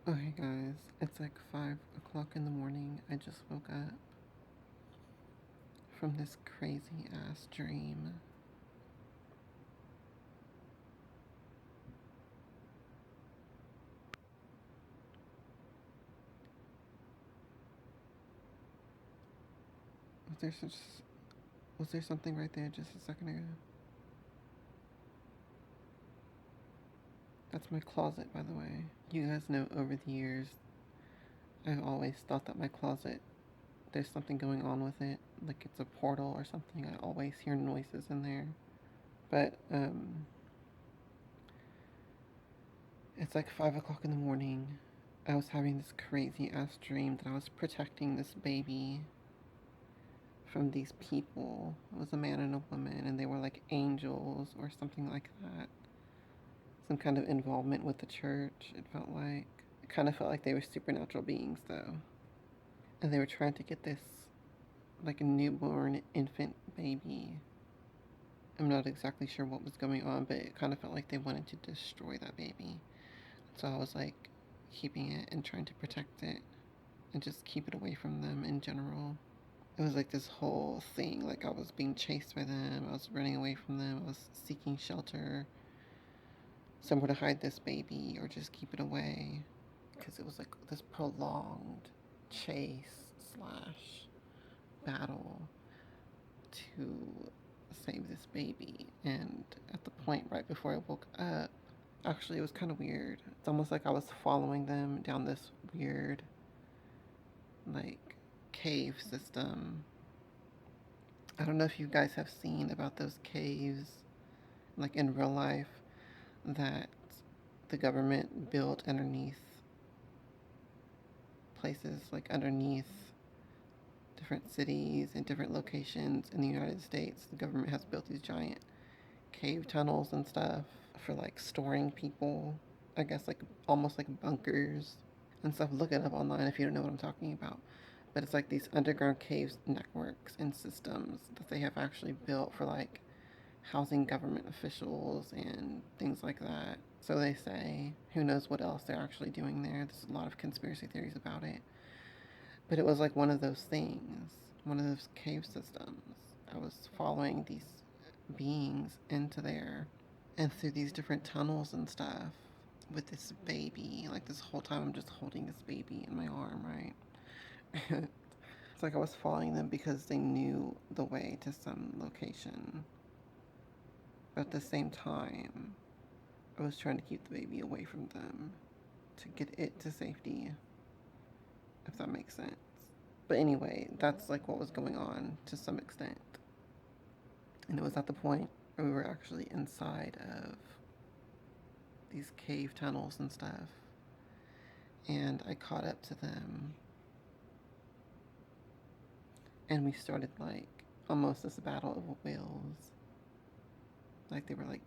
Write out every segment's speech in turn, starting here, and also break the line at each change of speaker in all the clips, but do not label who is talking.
Okay, guys, it's like 5 o'clock in the morning. I just woke up from this crazy ass dream. Was there such, was there something right there just a second ago? That's my closet, by the way. You guys know over the years, I've always thought that my closet, there's something going on with it, like it's a portal or something. I always hear noises in there. But, it's like 5 o'clock in the morning. I was having this crazy ass dream that I was protecting this baby from these people. It was a man and a woman, and they were like angels or something like that. Some kind of involvement with the church, it felt like. It kind of felt like they were supernatural beings, though. And they were trying to get this, like, a newborn infant baby. I'm not exactly sure what was going on, but it kind of felt like they wanted to destroy that baby. So I was like keeping it and trying to protect it and just keep it away from them in general. It was like this whole thing. Like I was being chased by them. I was running away from them. I was seeking shelter, somewhere to hide this baby or just keep it away. Because it was like this prolonged chase slash battle to save this baby. And at the point right before I woke up, actually, it was kind of weird. It's almost like I was following them down this weird, like, cave system. I don't know if you guys have seen about those caves, like in real life, that the government built underneath places, like underneath different cities and different locations in the United States. The government has built these giant cave tunnels and stuff for like storing people. I guess like almost like bunkers and stuff. Look it up online if you don't know what I'm talking about. But it's like these underground caves networks and systems that they have actually built for like housing government officials and things like that. So they say, who knows what else they're actually doing there. There's a lot of conspiracy theories about it. But it was like one of those things, one of those cave systems. I was following these beings into there and through these different tunnels and stuff with this baby. Like this whole time, I'm just holding this baby in my arm, right? It's like I was following them because they knew the way to some location. But at the same time, I was trying to keep the baby away from them to get it to safety, if that makes sense. But anyway, that's like what was going on to some extent. And it was at the point where we were actually inside of these cave tunnels and stuff. And I caught up to them. And we started like almost this battle of wills. Like they were like,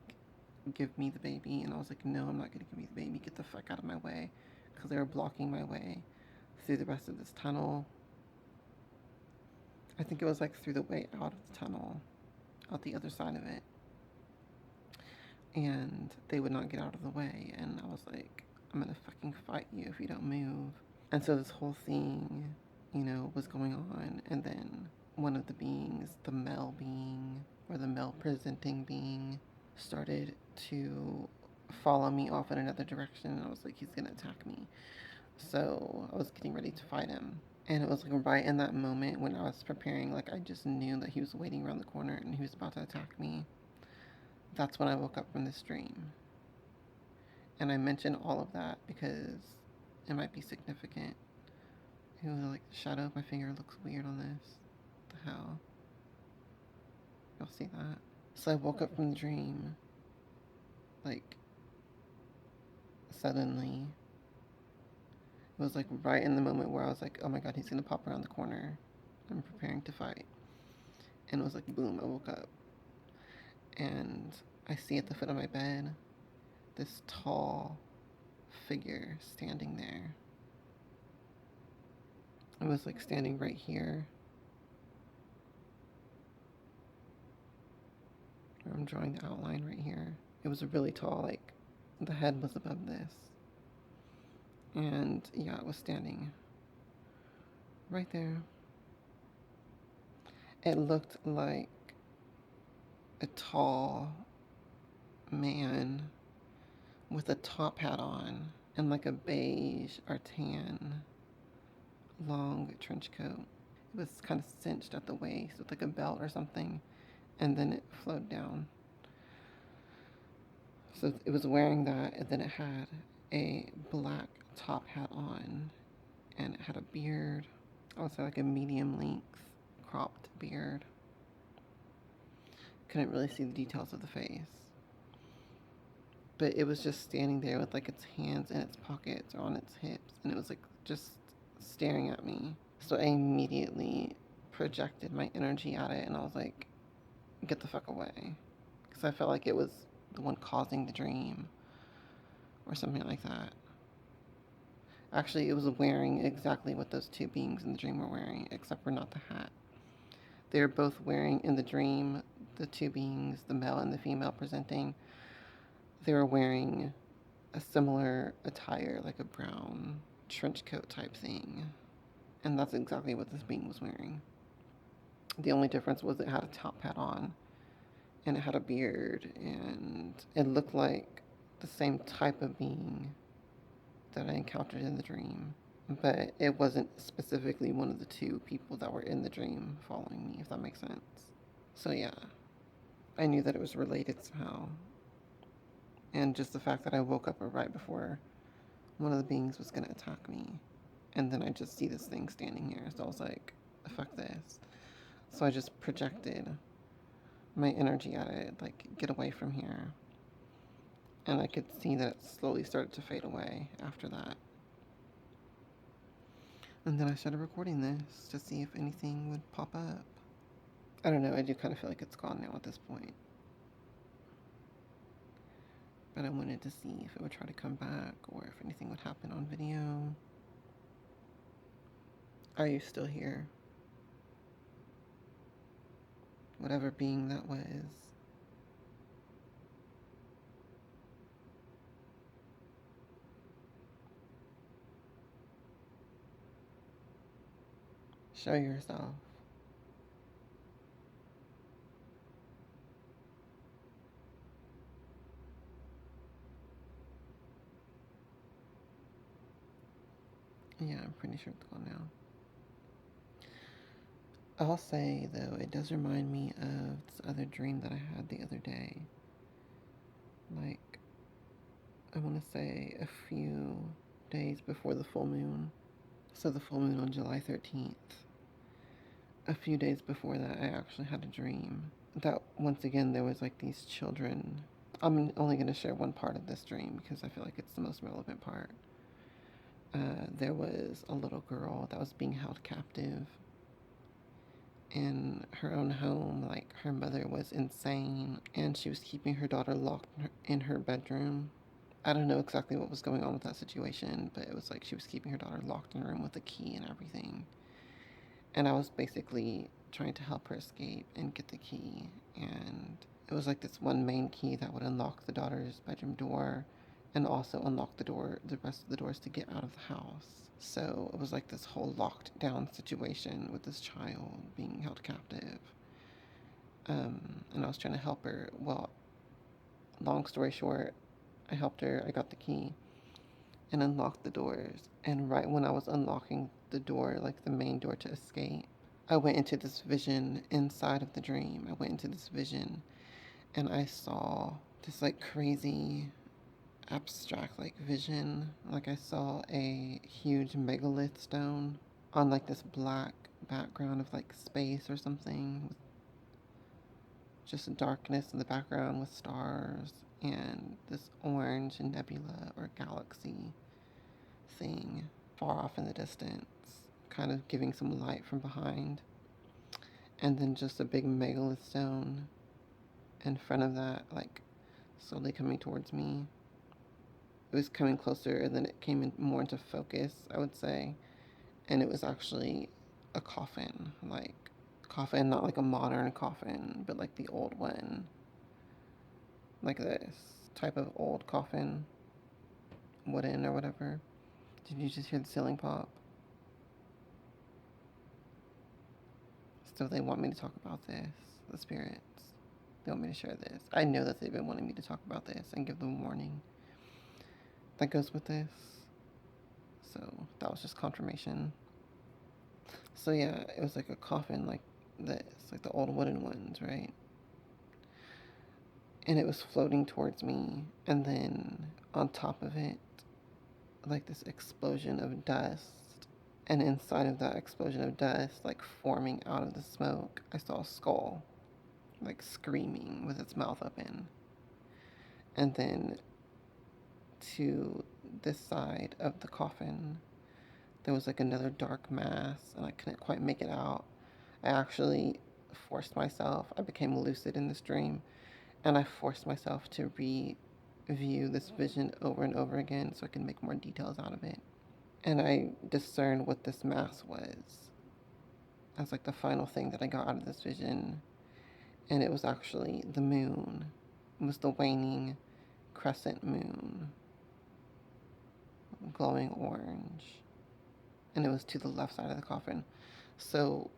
give me the baby. And I was like, no, I'm not going to give you the baby. Get the fuck out of my way. Because they were blocking my way through the rest of this tunnel. I think it was like through the way out of the tunnel, out the other side of it. And they would not get out of the way. And I was like, I'm going to fucking fight you if you don't move. And so this whole thing, you know, was going on. And then one of the beings, the male being, or the male presenting being, started to follow me off in another direction. And I was like, he's going to attack me. So I was getting ready to fight him. And it was like right in that moment when I was preparing, like I just knew that he was waiting around the corner and he was about to attack me. That's when I woke up from this dream. And I mention all of that because it might be significant. It was like the shadow of my finger looks weird on this. What the hell? Y'all see that? So I woke up from the dream, like suddenly. It was like right in the moment where I was like, oh my god, he's gonna pop around the corner. I'm preparing to fight. And it was like, boom, I woke up. And I see at the foot of my bed this tall figure standing there. It was like standing right here. I'm drawing the outline right here. It was really tall, like the head was above this. And yeah, it was standing right there. It looked like a tall man with a top hat on and like a beige or tan long trench coat. It was kind of cinched at the waist with like a belt or something, and then it flowed down. So it was wearing that, and then it had a black top hat on, and it had a beard, also like a medium length cropped beard. Couldn't really see the details of the face, but it was just standing there with like its hands in its pockets or on its hips, and it was like just staring at me. So I immediately projected my energy at it, and I was like, get the fuck away. Because I felt like it was the one causing the dream or something like that. Actually, it was wearing exactly what those two beings in the dream were wearing, except for not the hat. They were both wearing in the dream, the two beings, the male and the female presenting, they were wearing a similar attire, like a brown trench coat type thing. And that's exactly what this being was wearing. The only difference was it had a top hat on, and it had a beard, and it looked like the same type of being that I encountered in the dream. But it wasn't specifically one of the two people that were in the dream following me, if that makes sense. So yeah, I knew that it was related somehow. And just the fact that I woke up right before one of the beings was going to attack me. And then I just see this thing standing here. So I was like, fuck this. So I just projected my energy at it, like, get away from here. And I could see that it slowly started to fade away after that. And then I started recording this to see if anything would pop up. I don't know, I do kind of feel like it's gone now at this point. But I wanted to see if it would try to come back or if anything would happen on video. Are you still here? Whatever being that was. Show yourself. Yeah, I'm pretty sure it's gone now. I'll say, though, it does remind me of this other dream that I had the other day. Like, I want to say a few days before the full moon. So the full moon on July 13th. A few days before that, I actually had a dream that, once again, there was like these children. I'm only going to share one part of this dream because I feel like it's the most relevant part. There was a little girl that was being held captive in her own home. Like, her mother was insane and she was keeping her daughter locked in her bedroom. I don't know exactly what was going on with that situation, but it was like she was keeping her daughter locked in a room with a key and everything. And I was basically trying to help her escape and get the key. And it was like this one main key that would unlock the daughter's bedroom door and also unlock the rest of the doors to get out of the house. So it was like this whole locked down situation with this child being held captive. And I was trying to help her. Well, long story short, I helped her. I got the key and unlocked the doors. And right when I was unlocking the door, like the main door to escape, I went into this vision inside of the dream. I went into this vision and I saw this like crazy abstract like vision. Like I saw a huge megalith stone on like this black background of like space or something, with just darkness in the background with stars and this orange nebula or galaxy thing far off in the distance, kind of giving some light from behind. And then just a big megalith stone in front of that, like slowly coming towards me. It was coming closer and then it came in more into focus, I would say. And it was actually a coffin, like coffin, not like a modern coffin, but like the old one, like this type of old coffin, wooden or whatever, Did you just hear the ceiling pop? So they want me to talk about this, the spirits. They want me to share this. I know that they've been wanting me to talk about this and give them a warning that goes with this. So that was just confirmation. So yeah, it was like a coffin like this, like the old wooden ones, right? And it was floating towards me, and then on top of it, like this explosion of dust. And inside of that explosion of dust, like forming out of the smoke, I saw a skull, like screaming with its mouth open. And then to this side of the coffin, there was like another dark mass, and I couldn't quite make it out. I actually forced myself, I became lucid in this dream, and I forced myself to review this vision over and over again so I can make more details out of it. And I discerned what this mass was. That's like the final thing that I got out of this vision. And it was actually the moon. It was the waning crescent moon, glowing orange. And it was to the left side of the coffin. So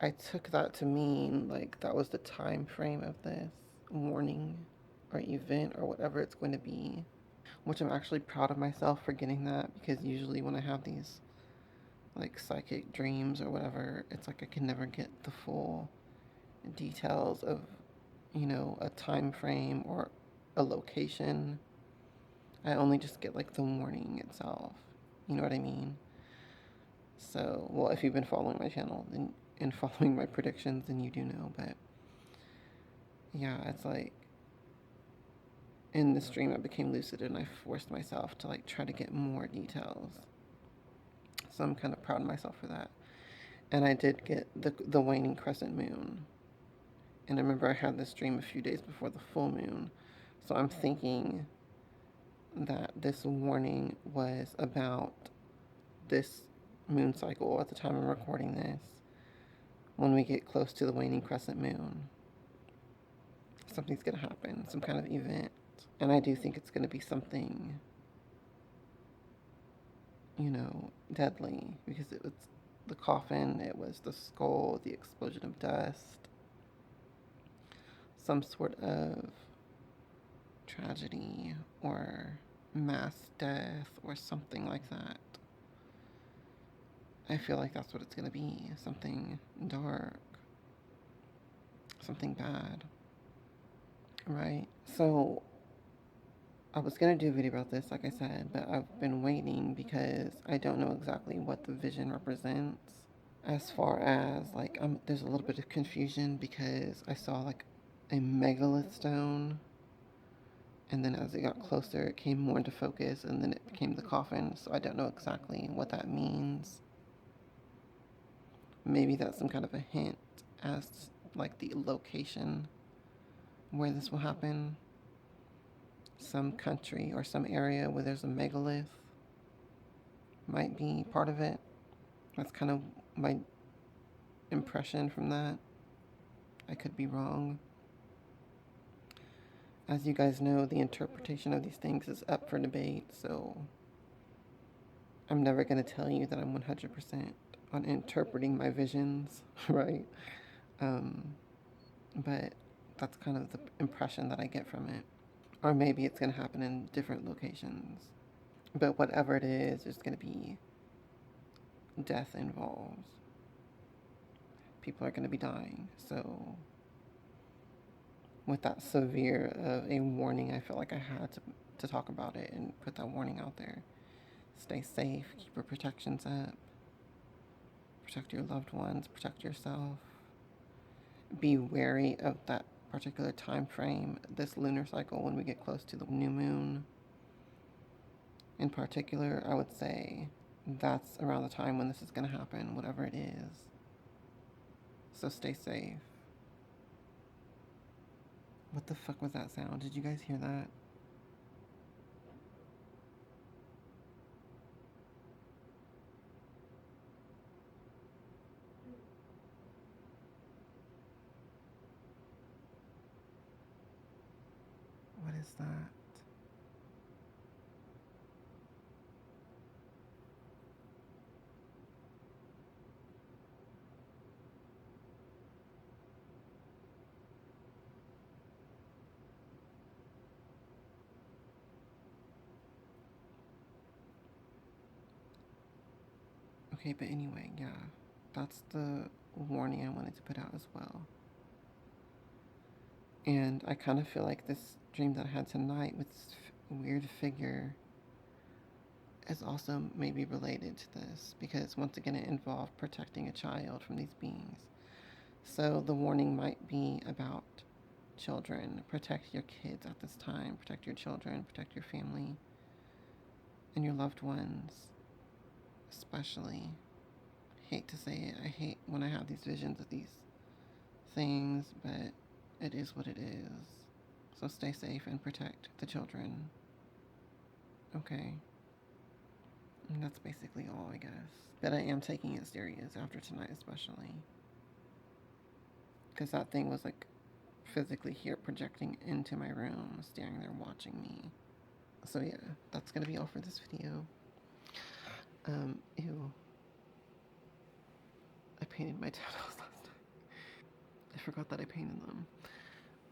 I took that to mean like that was the time frame of this warning or event or whatever it's going to be, which I'm actually proud of myself for getting that, because usually when I have these like psychic dreams or whatever, it's like I can never get the full details of, you know, a time frame or a location. I only just get like the warning itself. You know what I mean? So, well, if you've been following my channel and following my predictions, then you do know. But yeah, it's like in the stream, I became lucid and I forced myself to like try to get more details. So I'm kind of proud of myself for that. And I did get the waning crescent moon. And I remember I had this dream a few days before the full moon. So I'm thinking that this warning was about this moon cycle at the time I'm recording this, when we get close to the waning crescent moon. Something's going to happen, some kind of event. And I do think it's going to be something, you know, deadly, because it was the coffin, it was the skull, the explosion of dust, some sort of tragedy or mass death or something like that. I feel like that's what it's going to be. Something dark. Something bad. Right? So, I was going to do a video about this, like I said, but I've been waiting because I don't know exactly what the vision represents. As far as, like, there's a little bit of confusion because I saw, like, a megalith stone. And then as it got closer, it came more into focus, and then it became the coffin. So I don't know exactly what that means. Maybe that's some kind of a hint as to, like, the location where this will happen. Some country or some area where there's a megalith might be part of it. That's kind of my impression from that. I could be wrong. As you guys know, the interpretation of these things is up for debate, so I'm never going to tell you that I'm 100% on interpreting my visions, right? But that's kind of the impression that I get from it. Or maybe it's going to happen in different locations. But whatever it is, there's going to be death involved. People are going to be dying. So, with that severe of a warning, I felt like I had to talk about it and put that warning out there. Stay safe, keep your protections up, protect your loved ones, protect yourself. Be wary of that particular time frame, this lunar cycle, when we get close to the new moon. In particular, I would say that's around the time when this is going to happen, whatever it is. So stay safe. What the fuck was that sound? Did you guys hear that? What is that? Okay, but anyway, yeah, that's the warning I wanted to put out as well. And I kind of feel like this dream that I had tonight with this weird figure is also maybe related to this, because once again it involved protecting a child from these beings. So the warning might be about children. Protect your kids at this time, protect your children, protect your family and your loved ones, especially. I hate to say it, I hate when I have these visions of these things, but it is what it is. So stay safe and protect the children. Okay. And that's basically all, I guess. But I am taking it serious after tonight, especially. Because that thing was like physically here projecting into my room, standing there watching me. So yeah, that's gonna be all for this video. Ew. I painted my tattoos last night. I forgot that I painted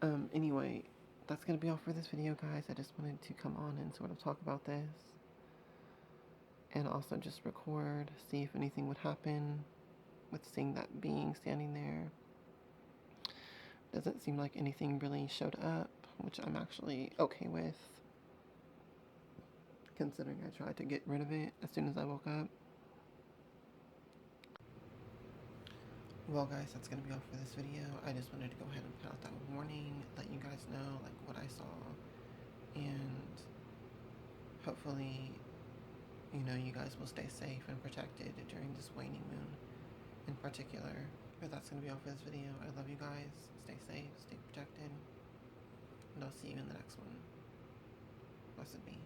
them. Anyway, that's gonna be all for this video, guys. I just wanted to come on and sort of talk about this. And also just record, see if anything would happen with seeing that being standing there. Doesn't seem like anything really showed up, which I'm actually okay with, considering I tried to get rid of it as soon as I woke up. Well, guys, that's going to be all for this video. I just wanted to go ahead and put out that warning, let you guys know, like, what I saw, and hopefully, you know, you guys will stay safe and protected during this waning moon in particular. But that's going to be all for this video. I love you guys. Stay safe, stay protected, and I'll see you in the next one. Blessed be.